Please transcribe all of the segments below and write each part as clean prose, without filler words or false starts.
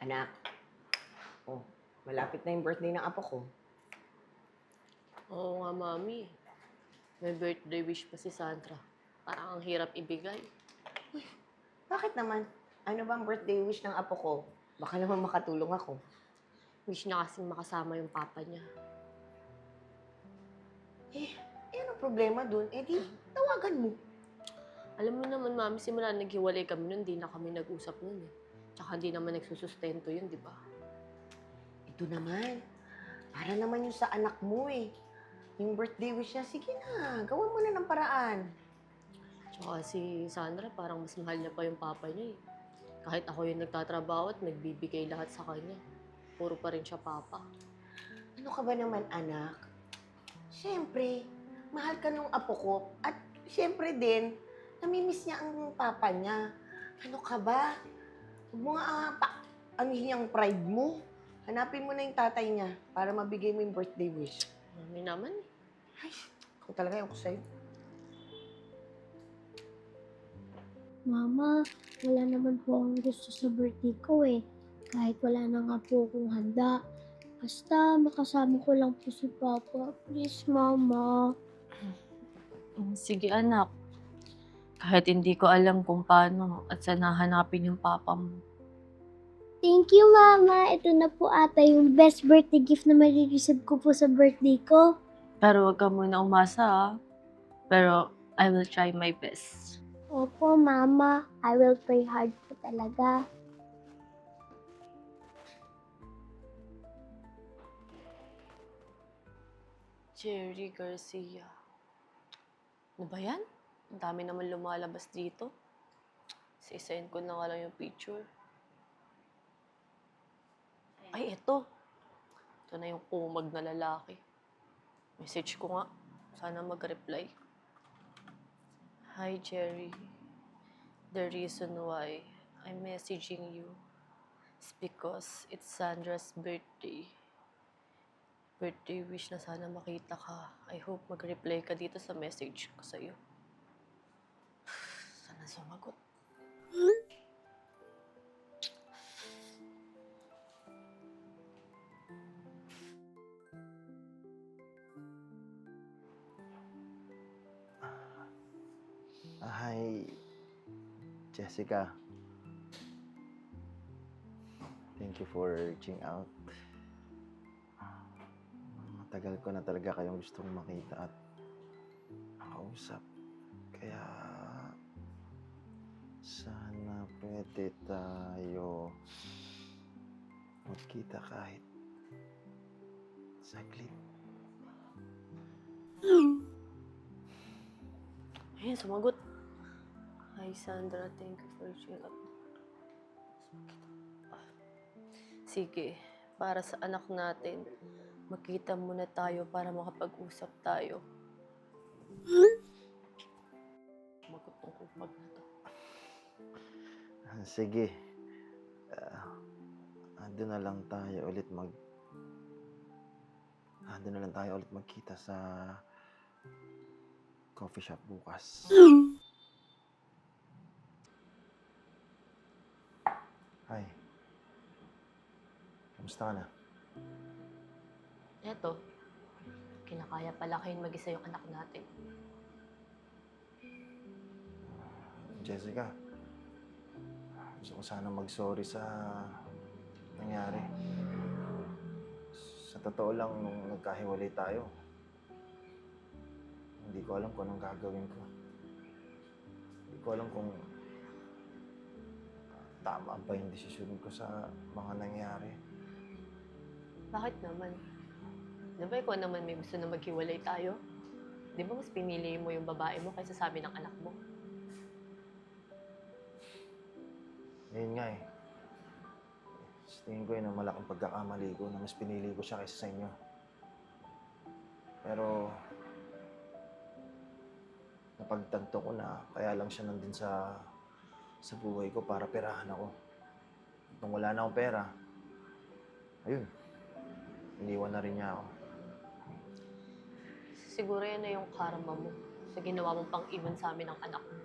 Anak, oh, malapit na yung birthday ng apo ko. Oo nga, Mami. May birthday wish pa si Sandra. Parang ang hirap ibigay. Bakit naman? Ano bang birthday wish ng apo ko? Baka naman makatulong ako. Wish niya kasing makasama yung papa niya. Anong problema dun? Eh di, tawagan mo. Alam mo naman, Mami, simula naghiwalay kami nun, di na kami nag-usap nun eh. Tsaka di naman nagsusustento yun, di ba? Ito naman, para naman yung sa anak mo eh. Yung birthday wish niya, sige na, gawan mo na ng paraan. Tsaka si Sandra, parang mas mahal niya pa yung papa niya eh. Kahit ako yung nagtatrabaho at nagbibigay lahat sa kanya. Puro pa rin siya papa. Ano ka ba naman, anak? Siyempre, mahal ka nung apo ko. At siyempre din, namimiss niya ang papa niya. Ano ka ba? Huwag mo nga anuhin yung pride mo. Hanapin mo na yung tatay niya para mabigay mo yung birthday wish. Mami naman eh. Ay, ako talaga yung sa'yo. Mama, wala naman po akong gusto sa birthday ko eh. Kahit wala na nga po akong handa. Basta makasama ko lang po si Papa. Please, Mama. Sige anak. Kahit hindi ko alam kung paano at saan hahanapin yung papa mo. Thank you, Mama. Ito na po ata yung best birthday gift na marireceive ko po sa birthday ko. Pero wag ka muna umasa ha. Pero I will try my best. Opo, Mama. I will pray hard po talaga. Jerry Garcia. Ano ba yan? Ang dami naman lumalabas dito. Sisend ko na nga lang yung picture. Ay, eto. Ito na yung kumag na lalaki. Message ko nga. Sana mag-reply. Hi, Jerry. The reason why I'm messaging you is because it's Sandra's birthday. Birthday wish na sana makita ka. I hope mag-reply ka dito sa message ko sa'yo. Sana sumagot. Hi, Jessica. Thank you for reaching out. Matagal ko na talaga kayong gustong makita at makausap. Kaya sana pwede tayo magkita kahit saglit. Ayun, sumagot. Hi, Sandra. Thank you for reaching out. Sige, para sa anak natin, magkita muna tayo para makapag-usap tayo. Sumagot tong kumag na to. Sige. Doon na lang tayo ulit doon na lang tayo ulit magkita sa coffee shop bukas. Hi. Kamusta ka na? Eto, kinakaya pala kayong mag-isa yung anak natin. Jessica, gusto ko sana mag-sorry sa nangyari. Sa totoo lang, nung nagkahiwalay tayo, hindi ko alam kung anong gagawin ko. Hindi ko alam kung tama ba yung desisyon ko sa mga nangyari. Bakit naman? Di ba ikaw naman may gusto na maghiwalay tayo? Di ba mas pinili mo yung babae mo kaysa sa amin ng anak mo? Ngayon nga eh. Sa tingin ko yun ang malaking pagkakamali ko na mas pinili ko siya kaysa sa inyo. Pero napagtanto ko na kaya lang siya nandun sa buhay ko para perahan ako. Nung wala na akong pera, ayun, iniwan na rin niya ako. Siguro yan na yung karma mo sa ginawa mong pang-iwan sa amin ng anak mo.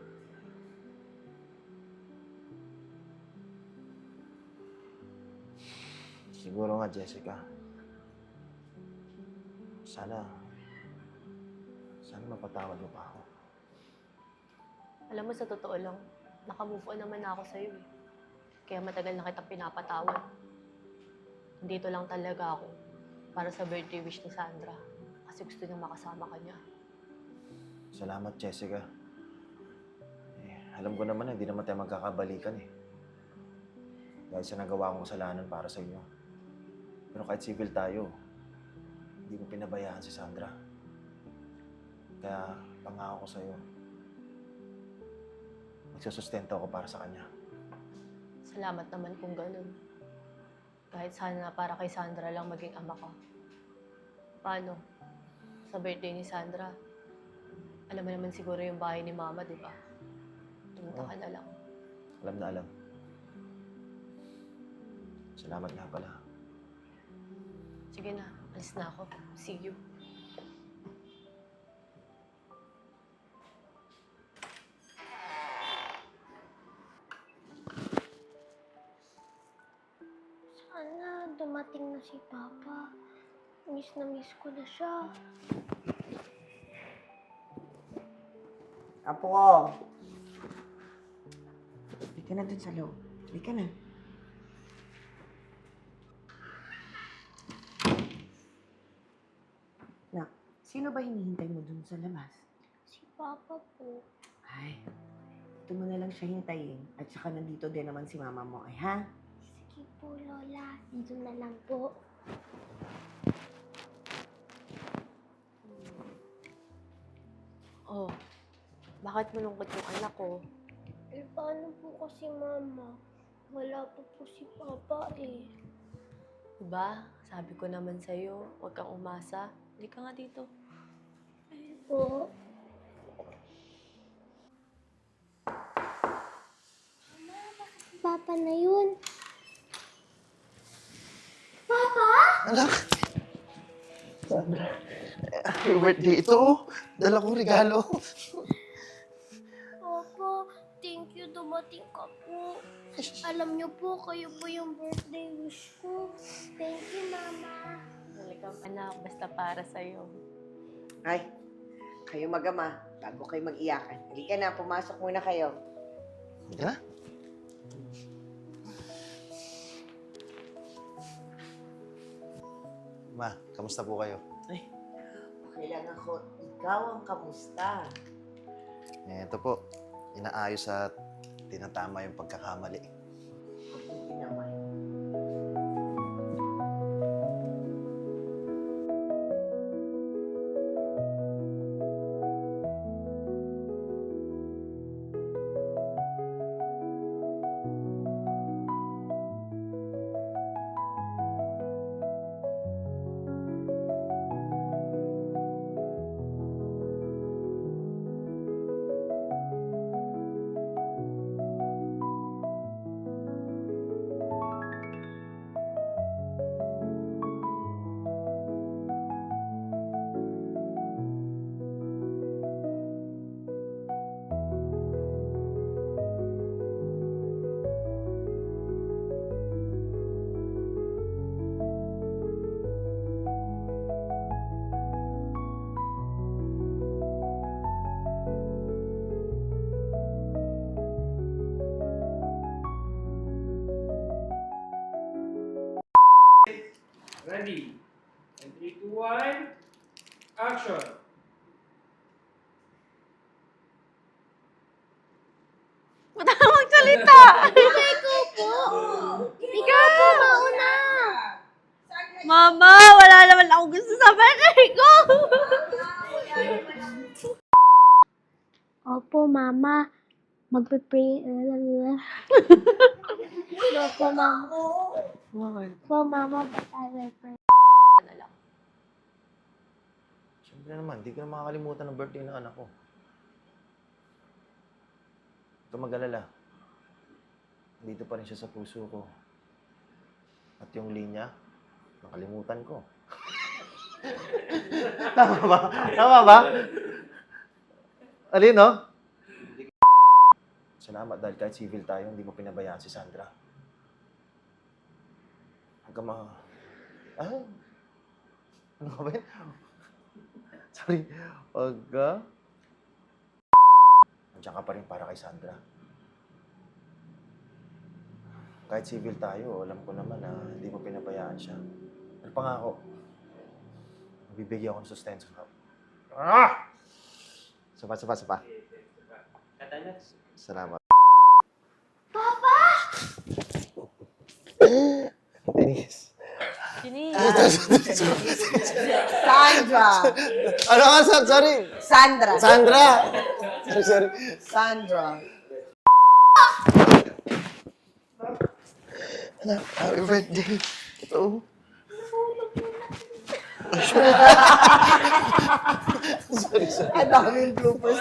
Siguro nga, Jessica. Sana mapatawad mo pa ako. Alam mo, sa totoo lang, nakamove on naman na ako sa'yo eh. Kaya matagal na kitang pinapatawad. Dito lang talaga ako para sa birthday wish ni Sandra. Kasi gusto niyang makasama ka niya. Salamat, Jessica. Alam ko naman na hindi naman tayo magkakabalikan eh. Dahil sa nagawa kong kasalanan para sa inyo. Pero kahit civil tayo, hindi mo pinabayaan si Sandra. Kaya pangako ko sa'yo, magsusustento ako para sa kanya. Salamat naman kung ganun. Kahit sana para kay Sandra lang maging ama ka. Paano? Sa birthday ni Sandra, alam mo naman siguro yung bahay ni Mama, di ba? Pumunta ka na lang. Alam na alam. Salamat nga pala. Sige na, alis na ako. See you. Sana dumating na si Papa. Miss na miss ko na siya. Apo ko. Hindi ka na dun sa loob. Hindi ka na. Nak, sino ba hinihintay mo dun sa labas? Si Papa po. Ay, dito mo na lang siya hintayin. At saka nandito din naman si mama mo, ay ha? Sige po, Lola. Dito na lang po. Oh, bakit malungkot yung anak ko? Eh, paano po kasi, Mama? Wala pa po si Papa eh. Diba? Sabi ko naman sa'yo, huwag kang umasa. Hindi ka nga dito. Po. Papa na yun. Anak! Sandra, happy birthday ito. Dala kong regalo. Papa, thank you dumating ka po. Alam niyo po, kayo po yung birthday wish ko. Thank you, Mama. Welcome, anak. Basta para sa'yo. Ay, kayo mag-ama, bago kayo mag-iyakan. Halika na, pumasok muna kayo. Hindi na? Ma, kamusta po kayo? Okay lang ako. Ikaw ang kamusta? Ito po, inaayos at tinatama yung pagkakamali. Mabuti naman. Ready? And 3, 2, 1, action! Ba't ako magsalita? Ikaw po! Ikaw po, mauna! Mama, wala naman ako gusto sa birthday ko. Opo, Mama. Magpe-pray. Opo, Mama. Opo, Mama, but I will pray. Na lang. Siyempre naman, hindi ko na makakalimutan ng birthday ng anak ko. Huwag kang mag-alala. Dito pa rin siya sa puso ko. At yung linya, nakalimutan ko. Tama ba? Tama ba? Alin, no? Salamat dahil kahit civil tayo, hindi mo pinabayaan si Sandra. Huwag kang Ah? Ano ka ba yun? Sorry. Wag ka. Andiyan ka pa rin para kay Sandra. Kahit civil tayo, alam ko naman na hindi mo pinabayaan siya. Ano pa nga ako? Magbibigay ako ng sustento. Ah! Sapa. Salamat. Denise. Denise! Sandra! Ano ka, Sir? Sorry. Sandra! Sandra! Sorry. Sandra! Anak, happy birthday. Ito. Sorry. Ang daming bloopers.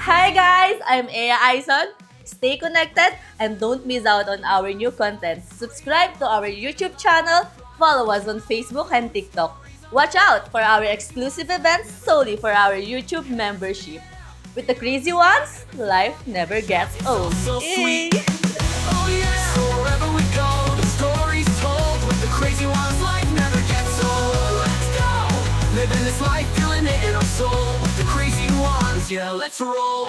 Hi guys! I'm Ea Aison. Stay connected and don't miss out on our new content. Subscribe to our YouTube channel, follow us on Facebook and TikTok. Watch out for our exclusive events solely for our YouTube membership. With the crazy ones, life never gets old. So sweet. Yay! Oh yeah. So wherever we go, the story's told. With the crazy ones, life never gets old. Let's go. Living this life, feeling it in our soul. With the crazy ones, yeah, let's roll.